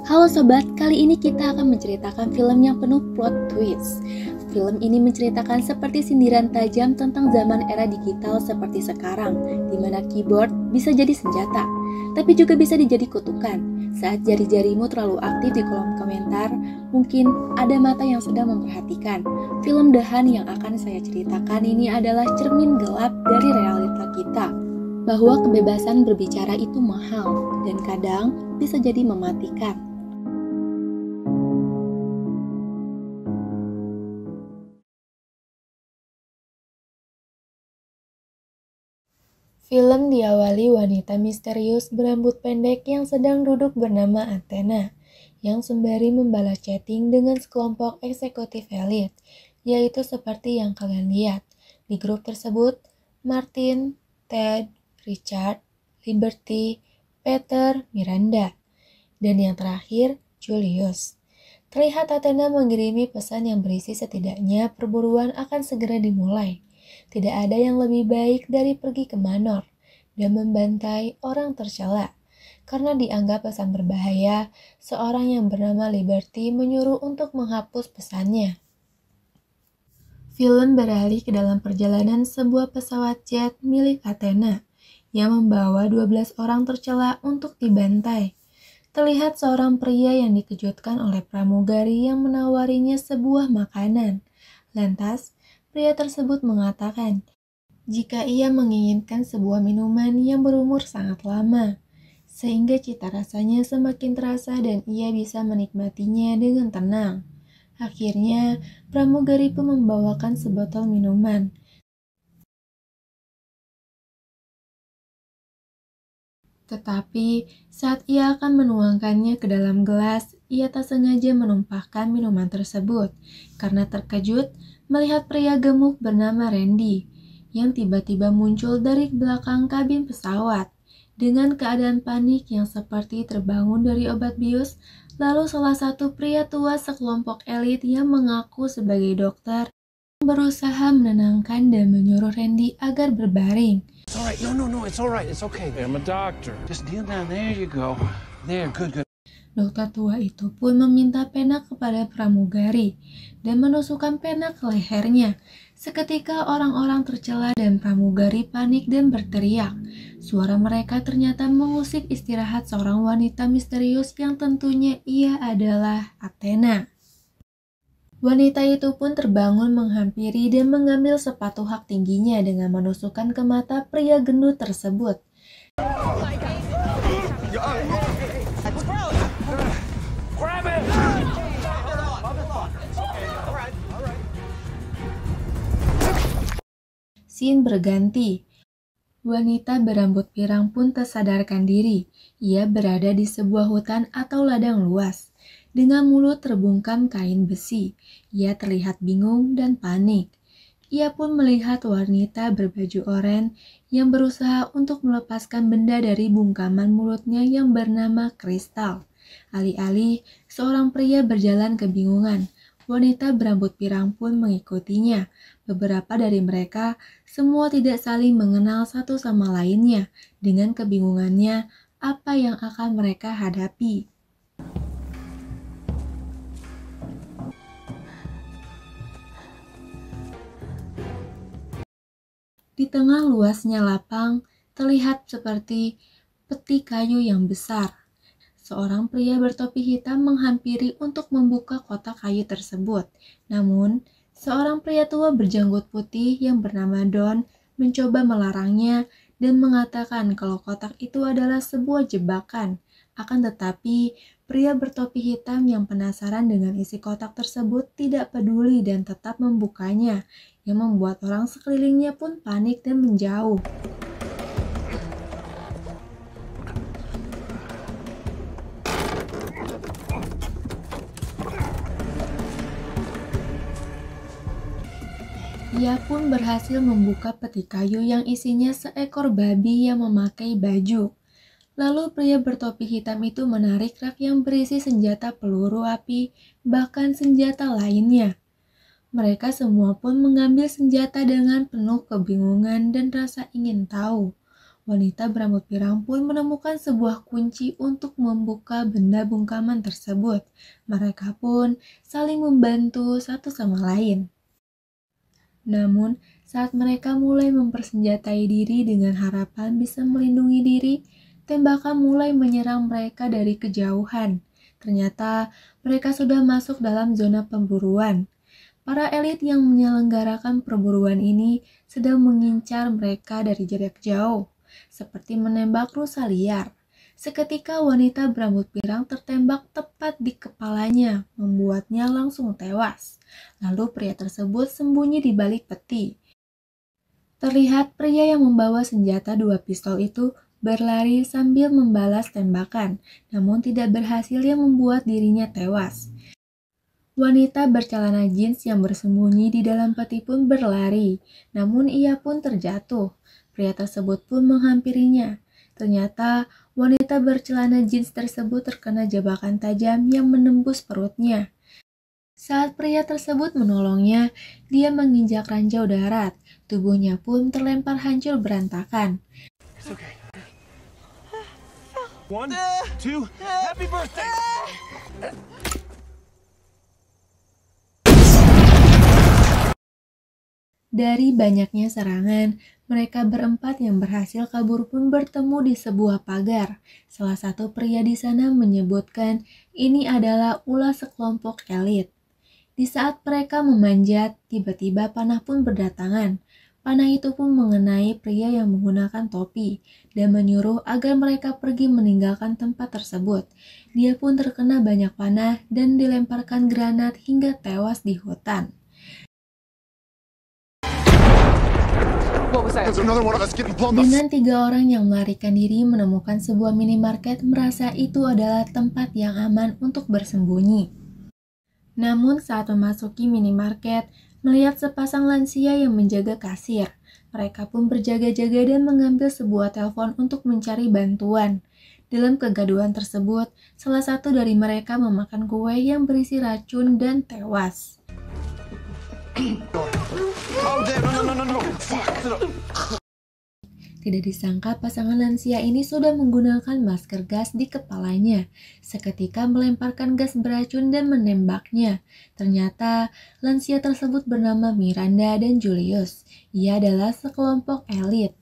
Halo sobat, kali ini kita akan menceritakan film yang penuh plot twist. Film ini menceritakan seperti sindiran tajam tentang zaman era digital seperti sekarang, di mana keyboard bisa jadi senjata, tapi juga bisa dijadi kutukan. Saat jari-jarimu terlalu aktif di kolom komentar, mungkin ada mata yang sedang memperhatikan. Film The Hun yang akan saya ceritakan ini adalah cermin gelap dari realita kita, bahwa kebebasan berbicara itu mahal dan kadang bisa jadi mematikan. Film diawali wanita misterius berambut pendek yang sedang duduk bernama Athena, yang sembari membalas chatting dengan sekelompok eksekutif elit, yaitu seperti yang kalian lihat. Di grup tersebut, Martin, Ted, Richard, Liberty, Peter, Miranda, dan yang terakhir, Julius. Terlihat Athena mengirimi pesan yang berisi setidaknya perburuan akan segera dimulai. Tidak ada yang lebih baik dari pergi ke Manor dan membantai orang tercela. Karena dianggap pesan berbahaya, seorang yang bernama Liberty menyuruh untuk menghapus pesannya. Film beralih ke dalam perjalanan sebuah pesawat jet milik Athena yang membawa 12 orang tercela untuk dibantai. Terlihat seorang pria yang dikejutkan oleh pramugari yang menawarinya sebuah makanan. Lantas, pria tersebut mengatakan jika ia menginginkan sebuah minuman yang berumur sangat lama, sehingga cita rasanya semakin terasa dan ia bisa menikmatinya dengan tenang. Akhirnya, pramugari pun membawakan sebotol minuman. Tetapi, saat ia akan menuangkannya ke dalam gelas, ia tak sengaja menumpahkan minuman tersebut karena terkejut melihat pria gemuk bernama Randy yang tiba-tiba muncul dari belakang kabin pesawat. Dengan keadaan panik yang seperti terbangun dari obat bius, lalu salah satu pria tua sekelompok elit yang mengaku sebagai dokter berusaha menenangkan dan menyuruh Randy agar berbaring. It's all right. No, it's all right. It's okay. I'm a doctor. Just kneel down. There you go. There, good. Dokter tua itu pun meminta pena kepada pramugari dan menusukkan pena ke lehernya. Seketika orang-orang tercela dan pramugari panik dan berteriak. Suara mereka ternyata mengusik istirahat seorang wanita misterius yang tentunya ia adalah Athena. Wanita itu pun terbangun menghampiri dan mengambil sepatu hak tingginya dengan menusukkan ke mata pria gendut tersebut. Scene berganti. Wanita berambut pirang pun tersadarkan diri. Ia berada di sebuah hutan atau ladang luas. Dengan mulut terbungkam kain besi, ia terlihat bingung dan panik. Ia pun melihat wanita berbaju oranye yang berusaha untuk melepaskan benda dari bungkaman mulutnya yang bernama kristal. Alih-alih, seorang pria berjalan kebingungan. Wanita berambut pirang pun mengikutinya. Beberapa dari mereka semua tidak saling mengenal satu sama lainnya. Dengan kebingungannya, apa yang akan mereka hadapi? Di tengah luasnya lapang, terlihat seperti peti kayu yang besar. Seorang pria bertopi hitam menghampiri untuk membuka kotak kayu tersebut. Namun, seorang pria tua berjanggut putih yang bernama Don mencoba melarangnya dan mengatakan kalau kotak itu adalah sebuah jebakan. Akan tetapi, pria bertopi hitam yang penasaran dengan isi kotak tersebut tidak peduli dan tetap membukanya, yang membuat orang sekelilingnya pun panik dan menjauh. Ia pun berhasil membuka peti kayu yang isinya seekor babi yang memakai baju. Lalu pria bertopi hitam itu menarik rak yang berisi senjata peluru api, bahkan senjata lainnya. Mereka semua pun mengambil senjata dengan penuh kebingungan dan rasa ingin tahu. Wanita berambut pirang pun menemukan sebuah kunci untuk membuka benda bungkaman tersebut. Mereka pun saling membantu satu sama lain. Namun, saat mereka mulai mempersenjatai diri dengan harapan bisa melindungi diri, tembakan mulai menyerang mereka dari kejauhan. Ternyata mereka sudah masuk dalam zona pemburuan. Para elit yang menyelenggarakan perburuan ini sedang mengincar mereka dari jarak jauh, seperti menembak rusa liar. Seketika wanita berambut pirang tertembak tepat di kepalanya, membuatnya langsung tewas. Lalu pria tersebut sembunyi di balik peti. Terlihat pria yang membawa senjata 2 pistol itu berlari sambil membalas tembakan, namun tidak berhasil yang membuat dirinya tewas. Wanita bercelana jeans yang bersembunyi di dalam peti pun berlari, namun ia pun terjatuh. Pria tersebut pun menghampirinya. Ternyata wanita bercelana jeans tersebut terkena jebakan tajam yang menembus perutnya. Saat pria tersebut menolongnya, dia menginjak ranjau darat. Tubuhnya pun terlempar hancur berantakan. It's okay. 1, 2, happy birthday! Dari banyaknya serangan, mereka berempat yang berhasil kabur pun bertemu di sebuah pagar. Salah satu pria di sana menyebutkan ini adalah ulah sekelompok elit. Di saat mereka memanjat, tiba-tiba panah pun berdatangan. Panah itu pun mengenai pria yang menggunakan topi dan menyuruh agar mereka pergi meninggalkan tempat tersebut. Dia pun terkena banyak panah dan dilemparkan granat hingga tewas di hutan. Dengan 3 orang yang melarikan diri menemukan sebuah minimarket, merasa itu adalah tempat yang aman untuk bersembunyi. Namun saat memasuki minimarket, melihat sepasang lansia yang menjaga kasir. Mereka pun berjaga-jaga dan mengambil sebuah telepon untuk mencari bantuan. Dalam kegaduhan tersebut, salah satu dari mereka memakan kue yang berisi racun dan tewas. Tidak disangka pasangan lansia ini sudah menggunakan masker gas di kepalanya. Seketika melemparkan gas beracun dan menembaknya. Ternyata lansia tersebut bernama Miranda dan Julius. Ia adalah sekelompok elit.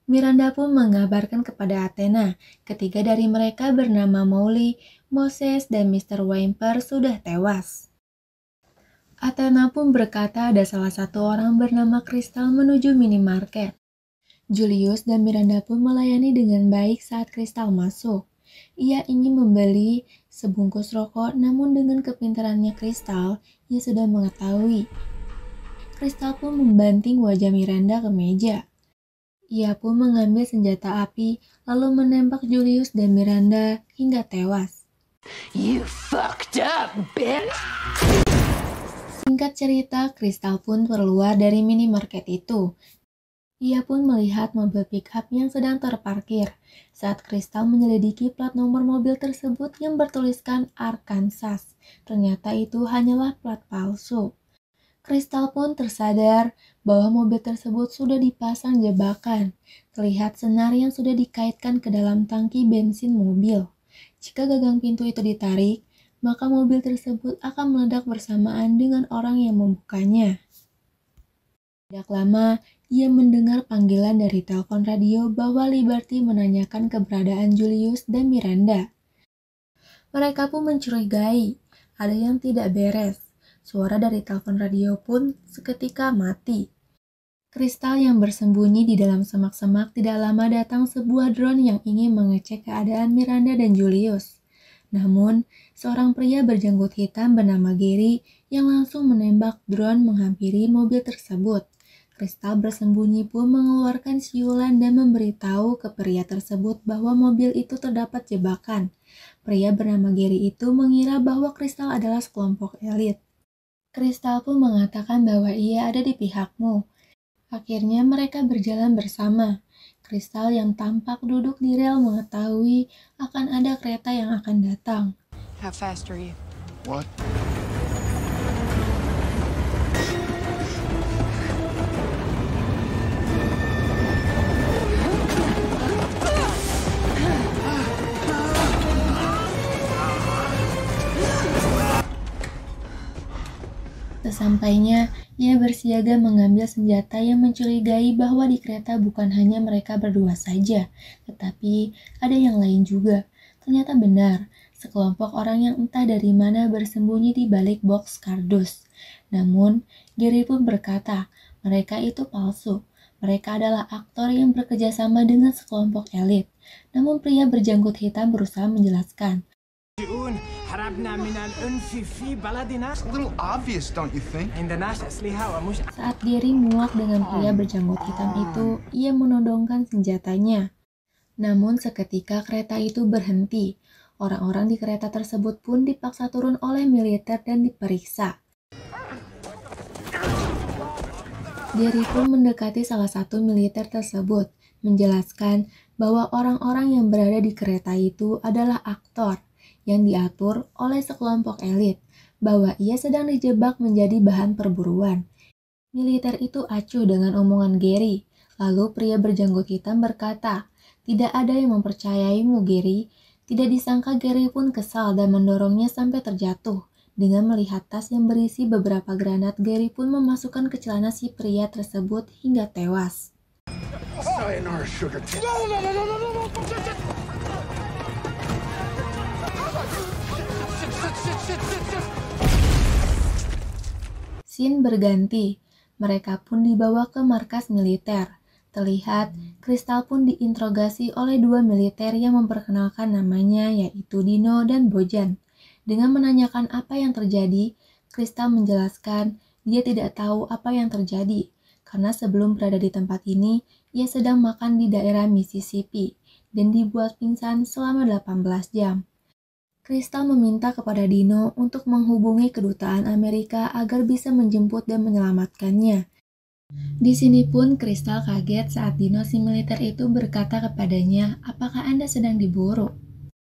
Miranda pun mengabarkan kepada Athena, ketiga dari mereka bernama Molly, Moses, dan Mr. Whymper sudah tewas. Athena pun berkata ada salah satu orang bernama Crystal menuju minimarket. Julius dan Miranda pun melayani dengan baik saat Crystal masuk. Ia ingin membeli sebungkus rokok, namun dengan kepintarannya Crystal, ia sudah mengetahui. Crystal pun membanting wajah Miranda ke meja. Ia pun mengambil senjata api, lalu menembak Julius dan Miranda hingga tewas. You fucked up, bitch! Singkat cerita, Crystal pun keluar dari minimarket itu. Ia pun melihat mobil pick-up yang sedang terparkir. Saat Crystal menyelidiki plat nomor mobil tersebut yang bertuliskan Arkansas, ternyata itu hanyalah plat palsu. Crystal pun tersadar bahwa mobil tersebut sudah dipasang jebakan. Terlihat senar yang sudah dikaitkan ke dalam tangki bensin mobil. Jika gagang pintu itu ditarik, maka mobil tersebut akan meledak bersamaan dengan orang yang membukanya. Tidak lama, ia mendengar panggilan dari telepon radio bahwa Liberty menanyakan keberadaan Julius dan Miranda. Mereka pun mencurigai, ada yang tidak beres. Suara dari telepon radio pun seketika mati. Crystal yang bersembunyi di dalam semak-semak tidak lama datang sebuah drone yang ingin mengecek keadaan Miranda dan Julius. Namun, seorang pria berjanggut hitam bernama Gary yang langsung menembak drone menghampiri mobil tersebut. Crystal bersembunyi pun mengeluarkan siulan dan memberitahu ke pria tersebut bahwa mobil itu terdapat jebakan. Pria bernama Gary itu mengira bahwa Crystal adalah sekelompok elit. Crystal pun mengatakan bahwa ia ada di pihakmu. Akhirnya mereka berjalan bersama. Crystal yang tampak duduk di rel mengetahui akan ada kereta yang akan datang. How fast are you? What? Sesampainya, ia bersiaga mengambil senjata yang mencurigai bahwa di kereta bukan hanya mereka berdua saja, tetapi ada yang lain juga. Ternyata benar, sekelompok orang yang entah dari mana bersembunyi di balik box kardus. Namun, Gary pun berkata, mereka itu palsu. Mereka adalah aktor yang bekerja sama dengan sekelompok elit. Namun pria berjanggut hitam berusaha menjelaskan. It's a little obvious, don't you think? Saat Gary muak dengan pria berjanggut hitam itu, ia menodongkan senjatanya. Namun seketika kereta itu berhenti. Orang-orang di kereta tersebut pun dipaksa turun oleh militer dan diperiksa. Gary pun mendekati salah satu militer tersebut, menjelaskan bahwa orang-orang yang berada di kereta itu adalah aktor yang diatur oleh sekelompok elit, bahwa ia sedang dijebak menjadi bahan perburuan. Militer itu acuh dengan omongan Gary, lalu pria berjanggut hitam berkata, "Tidak ada yang mempercayaimu, Gary." Tidak disangka Gary pun kesal dan mendorongnya sampai terjatuh. Dengan melihat tas yang berisi beberapa granat, Gary pun memasukkan ke celana si pria tersebut hingga tewas. Sayonara, sugar tip. Scene berganti, mereka pun dibawa ke markas militer. Terlihat, Crystal pun diinterogasi oleh dua militer yang memperkenalkan namanya, yaitu Dino dan Bojan. Dengan menanyakan apa yang terjadi, Crystal menjelaskan dia tidak tahu apa yang terjadi, karena sebelum berada di tempat ini, ia sedang makan di daerah Mississippi, dan dibuat pingsan selama 18 jam. Crystal meminta kepada Dino untuk menghubungi kedutaan Amerika agar bisa menjemput dan menyelamatkannya. Di sini pun Crystal kaget saat Dino si militer itu berkata kepadanya, "Apakah Anda sedang diburu?"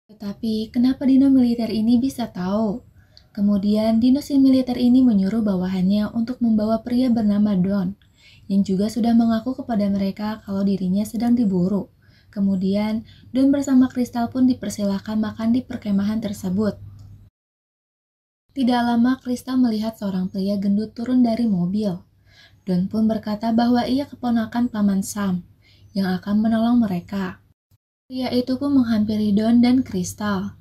Tetapi kenapa Dino militer ini bisa tahu? Kemudian Dino si militer ini menyuruh bawahannya untuk membawa pria bernama Don, yang juga sudah mengaku kepada mereka kalau dirinya sedang diburu. Kemudian, Don bersama Crystal pun dipersilahkan makan di perkemahan tersebut. Tidak lama, Crystal melihat seorang pria gendut turun dari mobil. Don pun berkata bahwa ia keponakan Paman Sam, yang akan menolong mereka. Pria itu pun menghampiri Don dan Crystal.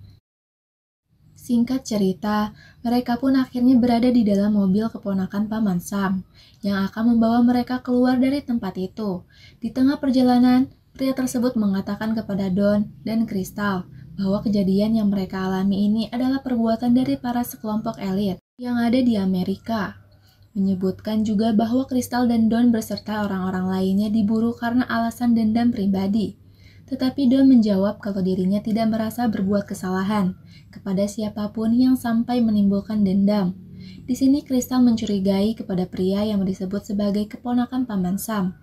Singkat cerita, mereka pun akhirnya berada di dalam mobil keponakan Paman Sam, yang akan membawa mereka keluar dari tempat itu. Di tengah perjalanan, pria tersebut mengatakan kepada Don dan Crystal bahwa kejadian yang mereka alami ini adalah perbuatan dari para sekelompok elit yang ada di Amerika. Menyebutkan juga bahwa Crystal dan Don beserta orang-orang lainnya diburu karena alasan dendam pribadi. Tetapi Don menjawab kalau dirinya tidak merasa berbuat kesalahan kepada siapapun yang sampai menimbulkan dendam. Di sini Crystal mencurigai kepada pria yang disebut sebagai keponakan Paman Sam.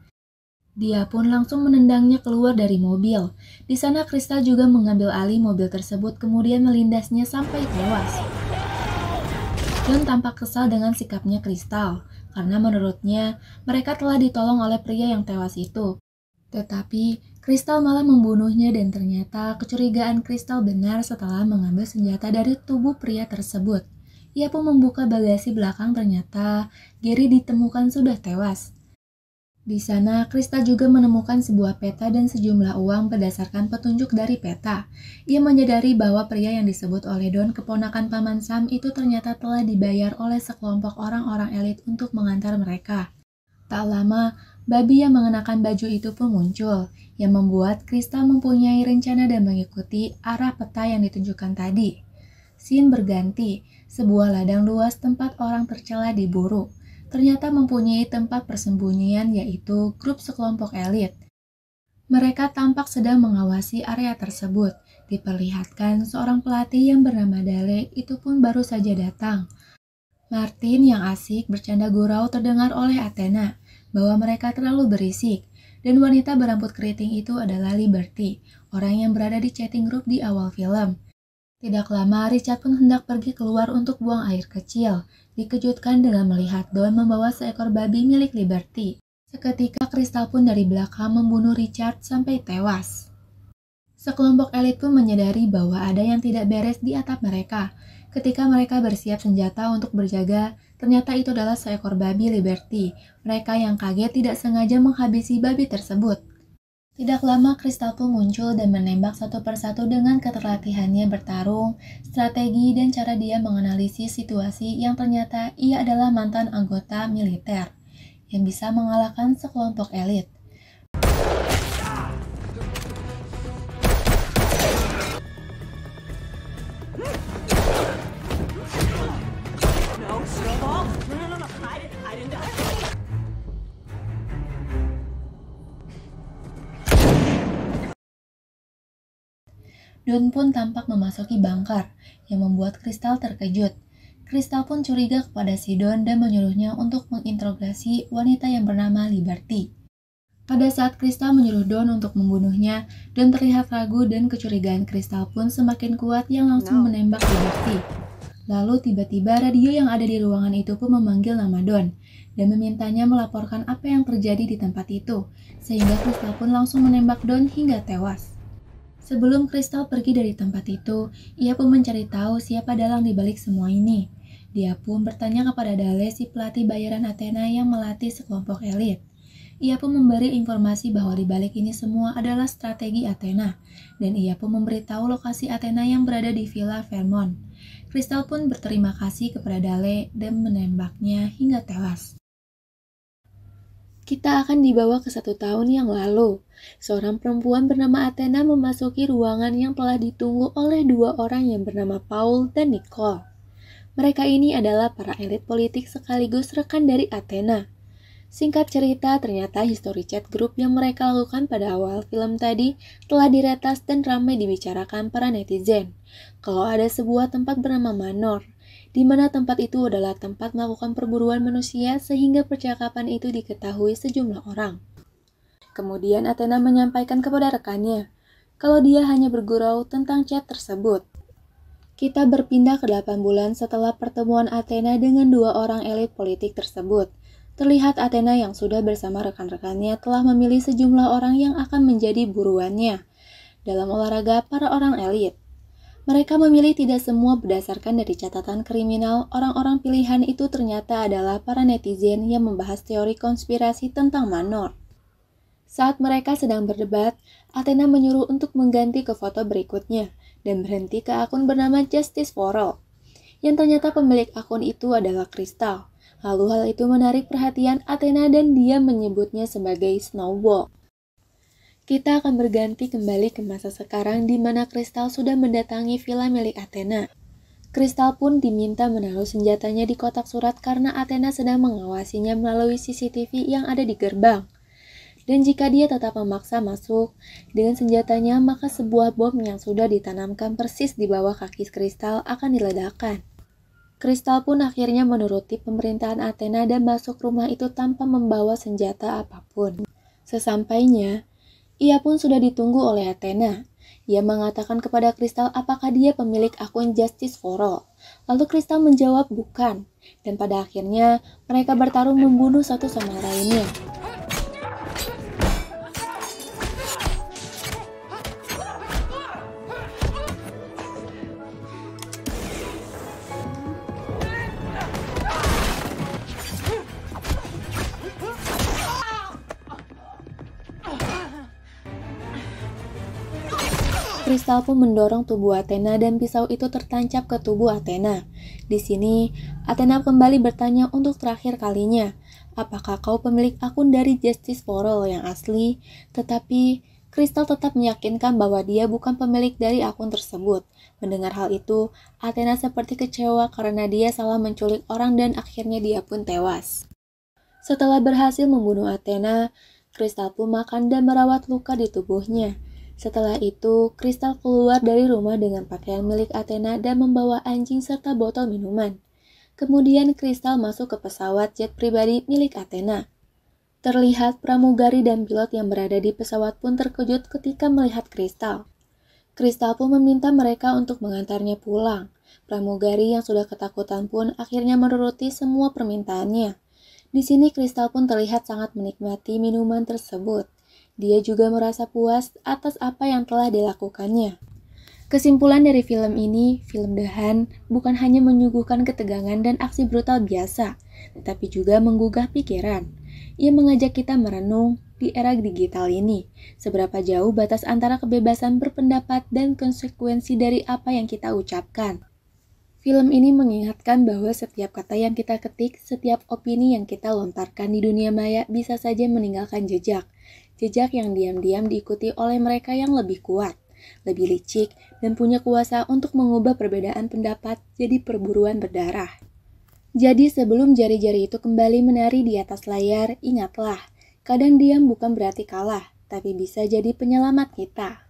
Dia pun langsung menendangnya keluar dari mobil. Di sana Crystal juga mengambil alih mobil tersebut kemudian melindasnya sampai tewas. Don tampak kesal dengan sikapnya Crystal, karena menurutnya mereka telah ditolong oleh pria yang tewas itu. Tetapi Crystal malah membunuhnya dan ternyata kecurigaan Crystal benar setelah mengambil senjata dari tubuh pria tersebut. Ia pun membuka bagasi belakang, ternyata Gary ditemukan sudah tewas. Di sana, Crystal juga menemukan sebuah peta dan sejumlah uang berdasarkan petunjuk dari peta. Ia menyadari bahwa pria yang disebut oleh Don keponakan Paman Sam itu ternyata telah dibayar oleh sekelompok orang-orang elit untuk mengantar mereka. Tak lama, babi yang mengenakan baju itu pun muncul, yang membuat Crystal mempunyai rencana dan mengikuti arah peta yang ditunjukkan tadi. Scene berganti, sebuah ladang luas tempat orang tercela diburu. Ternyata mempunyai tempat persembunyian, yaitu grup sekelompok elit. Mereka tampak sedang mengawasi area tersebut. Diperlihatkan seorang pelatih yang bernama Dale itu pun baru saja datang. Martin yang asik bercanda gurau terdengar oleh Athena bahwa mereka terlalu berisik, dan wanita berambut keriting itu adalah Liberty, orang yang berada di chatting group di awal film. Tidak lama, Richard pun hendak pergi keluar untuk buang air kecil. Dikejutkan dengan melihat Don membawa seekor babi milik Liberty. Seketika Crystal pun dari belakang membunuh Richard sampai tewas. Sekelompok elit pun menyadari bahwa ada yang tidak beres di atap mereka. Ketika mereka bersiap senjata untuk berjaga, ternyata itu adalah seekor babi Liberty. Mereka yang kaget tidak sengaja menghabisi babi tersebut. Tidak lama, Crystal pun muncul dan menembak satu persatu dengan keterlatihannya bertarung, strategi, dan cara dia menganalisis situasi yang ternyata ia adalah mantan anggota militer yang bisa mengalahkan sekelompok elit. Don pun tampak memasuki bunker, yang membuat Crystal terkejut. Crystal pun curiga kepada si Don dan menyuruhnya untuk menginterogasi wanita yang bernama Liberty. Pada saat Crystal menyuruh Don untuk membunuhnya, Don terlihat ragu dan kecurigaan Crystal pun semakin kuat yang langsung menembak Liberty. Lalu tiba-tiba radio yang ada di ruangan itu pun memanggil nama Don dan memintanya melaporkan apa yang terjadi di tempat itu, sehingga Crystal pun langsung menembak Don hingga tewas. Sebelum Crystal pergi dari tempat itu, ia pun mencari tahu siapa dalang di balik semua ini. Dia pun bertanya kepada Dale, si pelatih bayaran Athena yang melatih sekelompok elit. Ia pun memberi informasi bahwa di balik ini semua adalah strategi Athena, dan ia pun memberitahu lokasi Athena yang berada di Villa Fairmont. Crystal pun berterima kasih kepada Dale dan menembaknya hingga tewas. Kita akan dibawa ke 1 tahun yang lalu. Seorang perempuan bernama Athena memasuki ruangan yang telah ditunggu oleh 2 orang yang bernama Paul dan Nicole. Mereka ini adalah para elit politik sekaligus rekan dari Athena. Singkat cerita, ternyata history chat group yang mereka lakukan pada awal film tadi telah diretas dan ramai dibicarakan para netizen. Kalau ada sebuah tempat bernama Manor, di mana tempat itu adalah tempat melakukan perburuan manusia sehingga percakapan itu diketahui sejumlah orang. Kemudian Athena menyampaikan kepada rekannya, kalau dia hanya bergurau tentang chat tersebut. Kita berpindah ke 8 bulan setelah pertemuan Athena dengan 2 orang elit politik tersebut. Terlihat Athena yang sudah bersama rekan-rekannya telah memilih sejumlah orang yang akan menjadi buruannya. Dalam olahraga para orang elit, mereka memilih tidak semua berdasarkan dari catatan kriminal. Orang-orang pilihan itu ternyata adalah para netizen yang membahas teori konspirasi tentang Manor. Saat mereka sedang berdebat, Athena menyuruh untuk mengganti ke foto berikutnya dan berhenti ke akun bernama Justice for All, yang ternyata pemilik akun itu adalah Crystal. Lalu hal itu menarik perhatian Athena dan dia menyebutnya sebagai Snowball. Kita akan berganti kembali ke masa sekarang di mana Crystal sudah mendatangi villa milik Athena. Crystal pun diminta menaruh senjatanya di kotak surat karena Athena sedang mengawasinya melalui CCTV yang ada di gerbang. Dan jika dia tetap memaksa masuk dengan senjatanya, maka sebuah bom yang sudah ditanamkan persis di bawah kaki Crystal akan diledakkan. Crystal pun akhirnya menuruti pemerintahan Athena dan masuk rumah itu tanpa membawa senjata apapun. Sesampainya, ia pun sudah ditunggu oleh Athena. Ia mengatakan kepada Crystal apakah dia pemilik akun Justice for All. Lalu Crystal menjawab bukan. Dan pada akhirnya mereka bertarung membunuh satu sama lainnya. Crystal pun mendorong tubuh Athena dan pisau itu tertancap ke tubuh Athena. Di sini, Athena kembali bertanya untuk terakhir kalinya, apakah kau pemilik akun dari Justice for All yang asli? Tetapi, Crystal tetap meyakinkan bahwa dia bukan pemilik dari akun tersebut. Mendengar hal itu, Athena seperti kecewa karena dia salah menculik orang dan akhirnya dia pun tewas. Setelah berhasil membunuh Athena, Crystal pun makan dan merawat luka di tubuhnya. Setelah itu, Crystal keluar dari rumah dengan pakaian milik Athena dan membawa anjing serta botol minuman. Kemudian Crystal masuk ke pesawat jet pribadi milik Athena. Terlihat pramugari dan pilot yang berada di pesawat pun terkejut ketika melihat Crystal. Crystal pun meminta mereka untuk mengantarnya pulang. Pramugari yang sudah ketakutan pun akhirnya menuruti semua permintaannya. Di sini Crystal pun terlihat sangat menikmati minuman tersebut. dia juga merasa puas atas apa yang telah dilakukannya. Kesimpulan dari film ini, film The Hunt bukan hanya menyuguhkan ketegangan dan aksi brutal biasa, tetapi juga menggugah pikiran. Ia mengajak kita merenung di era digital ini, seberapa jauh batas antara kebebasan berpendapat dan konsekuensi dari apa yang kita ucapkan. Film ini mengingatkan bahwa setiap kata yang kita ketik, setiap opini yang kita lontarkan di dunia maya bisa saja meninggalkan jejak. Jejak yang diam-diam diikuti oleh mereka yang lebih kuat, lebih licik, dan punya kuasa untuk mengubah perbedaan pendapat jadi perburuan berdarah. Jadi sebelum jari-jari itu kembali menari di atas layar, ingatlah, kadang diam bukan berarti kalah, tapi bisa jadi penyelamat kita.